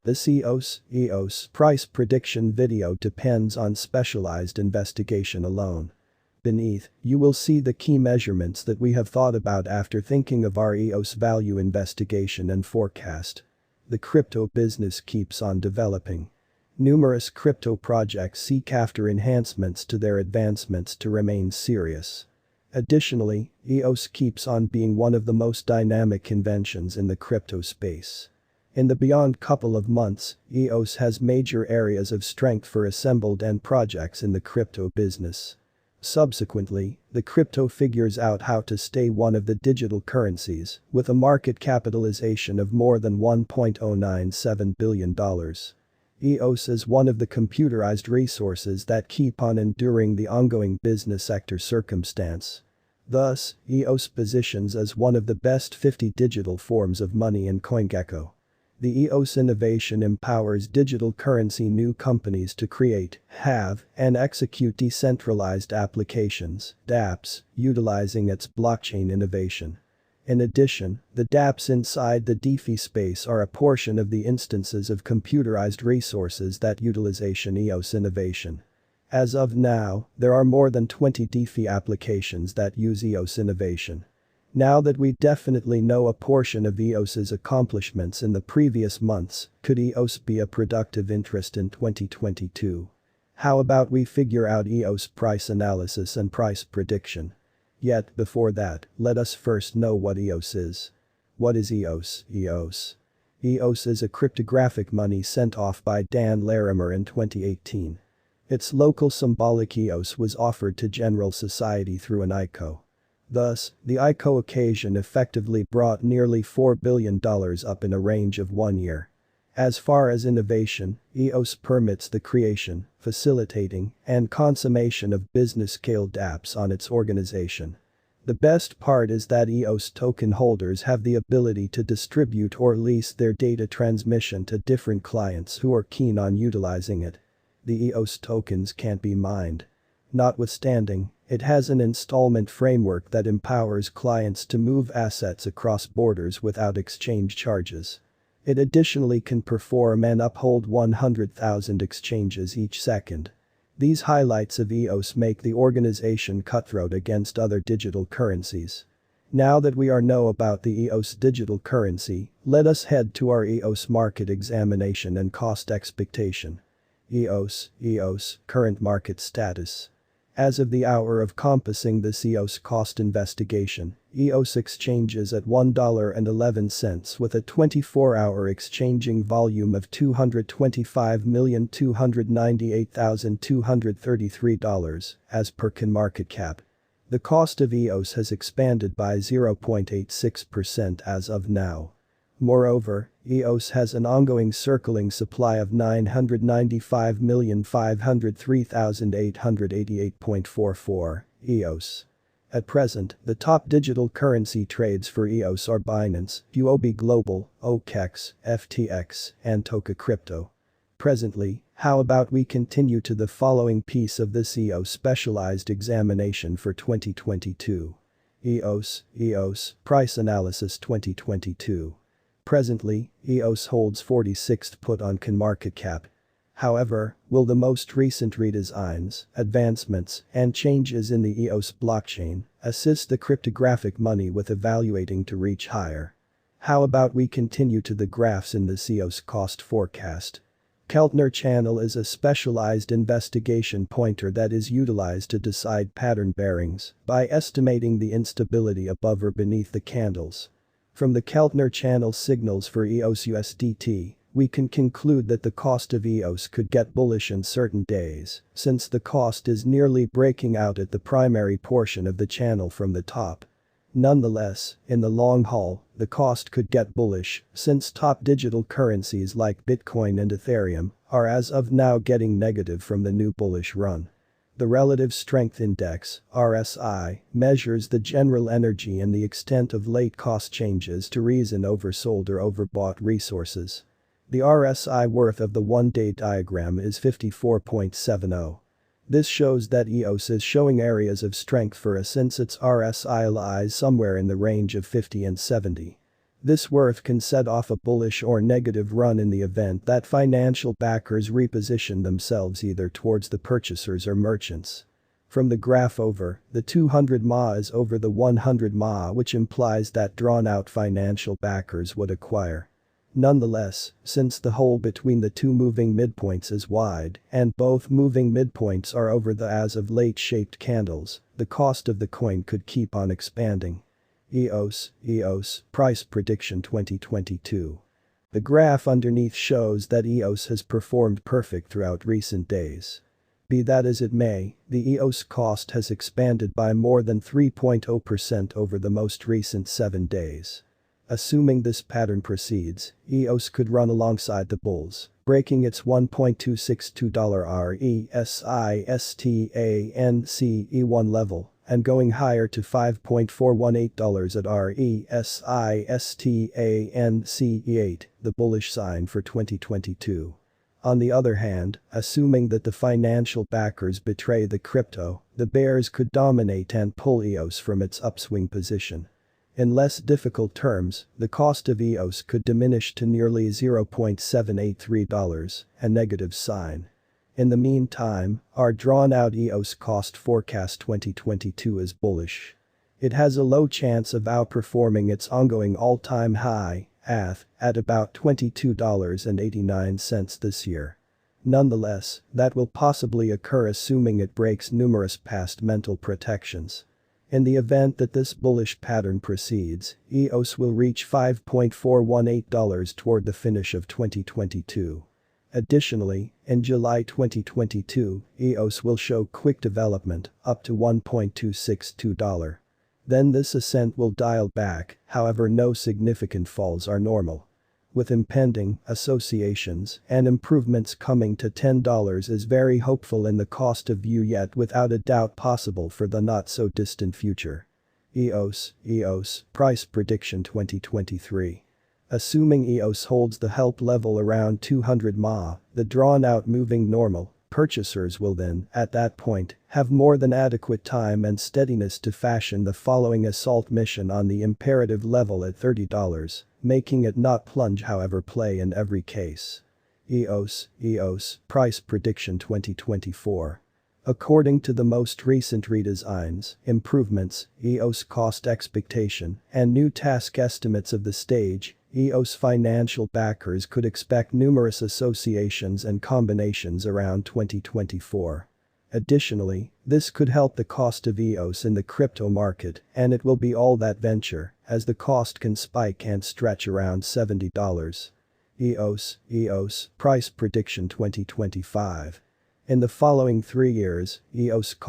This EOS price prediction video depends on specialized investigation alone. Beneath, you will see the key measurements that we have thought about after thinking of our EOS value investigation and forecast. The crypto business keeps on developing. Numerous crypto projects seek after enhancements to their advancements to remain serious. Additionally, EOS keeps on being one of the most dynamic conventions in the crypto space. In the beyond couple of months, EOS has major areas of strength for assembled end projects in the crypto business. Subsequently, the crypto figures out how to stay one of the digital currencies, with a market capitalization of more than $1.097 billion. EOS is one of the computerized resources that keep on enduring the ongoing business sector circumstance. Thus, EOS positions as one of the best 50 digital forms of money in CoinGecko. The EOS innovation empowers digital currency new companies to create, have, and execute decentralized applications, dApps, utilizing its blockchain innovation. In addition, the dApps inside the DeFi space are a portion of the instances of computerized resources that utilization EOS innovation. As of now, there are more than 20 DeFi applications that use EOS innovation. Now that we definitely know a portion of EOS's accomplishments in the previous months, could EOS be a productive interest in 2022? How about we figure out EOS price analysis and price prediction? Yet, before that, let us first know what EOS is. What is EOS? EOS is a cryptographic money sent off by Dan Larimer in 2018. Its local symbolic EOS was offered to general society through an ICO. Thus, the ICO occasion effectively brought nearly $4 billion up in a range of 1 year. As far as innovation, EOS permits the creation, facilitating, and consummation of business-scale dApps on its organization. The best part is that EOS token holders have the ability to distribute or lease their data transmission to different clients who are keen on utilizing it. The EOS tokens can't be mined. Notwithstanding, it has an installment framework that empowers clients to move assets across borders without exchange charges. It additionally can perform and uphold 100,000 exchanges each second. These highlights of EOS make the organization cutthroat against other digital currencies. Now that we know about the EOS digital currency, let us head to our EOS market examination and cost expectation. EOS current market status. As of the hour of compassing this EOS cost investigation, EOS exchanges at $1.11 with a 24-hour exchanging volume of $225,298,233 as per CoinMarketCap. The cost of EOS has expanded by 0.86% as of now. Moreover, EOS has an ongoing circling supply of 995,503,888.44 EOS. At present, the top digital currency trades for EOS are Binance, Huobi Global, OKEx, FTX, and Toka Crypto. Presently, how about we continue to the following piece of this EOS specialized examination for 2022. EOS Price Analysis 2022. Presently, EOS holds 46th put on CoinMarketCap. However, will the most recent redesigns, advancements, and changes in the EOS blockchain assist the cryptographic money with evaluating to reach higher? How about we continue to the graphs in this EOS cost forecast? Keltner channel is a specialized investigation pointer that is utilized to decide pattern bearings by estimating the instability above or beneath the candles. From the Keltner channel signals for EOS USDT, we can conclude that the cost of EOS could get bullish in certain days, since the cost is nearly breaking out at the primary portion of the channel from the top. Nonetheless, in the long haul, the cost could get bullish, since top digital currencies like Bitcoin and Ethereum are as of now getting negative from the new bullish run. The Relative Strength Index, RSI, measures the general energy and the extent of late cost changes to reason oversold or overbought resources. The RSI worth of the one-day diagram is 54.70. This shows that EOS is showing areas of strength for us since its RSI lies somewhere in the range of 50 and 70. This worth can set off a bullish or negative run in the event that financial backers reposition themselves either towards the purchasers or merchants. From the graph over, the 200 MA is over the 100 MA, which implies that drawn-out financial backers would acquire. Nonetheless, since the hole between the two moving midpoints is wide and both moving midpoints are over the as of late shaped candles, the cost of the coin could keep on expanding. EOS Price Prediction 2022. The graph underneath shows that EOS has performed perfect throughout recent days. Be that as it may, the EOS cost has expanded by more than 3.0% over the most recent 7 days. Assuming this pattern proceeds, EOS could run alongside the bulls, breaking its $1.262 RESISTANCE1 level and going higher to $5.418 at RESISTANCE8, the bullish sign for 2022. On the other hand, assuming that the financial backers betray the crypto, the bears could dominate and pull EOS from its upswing position. In less difficult terms, the cost of EOS could diminish to nearly $0.783, a negative sign. In the meantime, our drawn-out EOS cost forecast 2022 is bullish. It has a low chance of outperforming its ongoing all-time high, at about $22.89 this year. Nonetheless, that will possibly occur assuming it breaks numerous past mental protections. In the event that this bullish pattern proceeds, EOS will reach $5.418 toward the finish of 2022. Additionally, in July 2022, EOS will show quick development up to $1.262. Then this ascent will dial back, however no significant falls are normal. With impending associations and improvements coming to $10 is very hopeful in the cost of view, yet without a doubt possible for the not so distant future. EOS Price Prediction 2023. Assuming EOS holds the help level around 200 MA, the drawn-out moving normal, purchasers will then, at that point, have more than adequate time and steadiness to fashion the following assault mission on the imperative level at $30, making it not plunge however play in every case. EOS Price Prediction 2024. According to the most recent redesigns, improvements, EOS cost expectation, and new task estimates of the stage, EOS financial backers could expect numerous associations and combinations around 2024. Additionally, this could help the cost of EOS in the crypto market, and it will be all that venture, as the cost can spike and stretch around $70. EOS Price Prediction 2025. In the following 3 years, EOS cost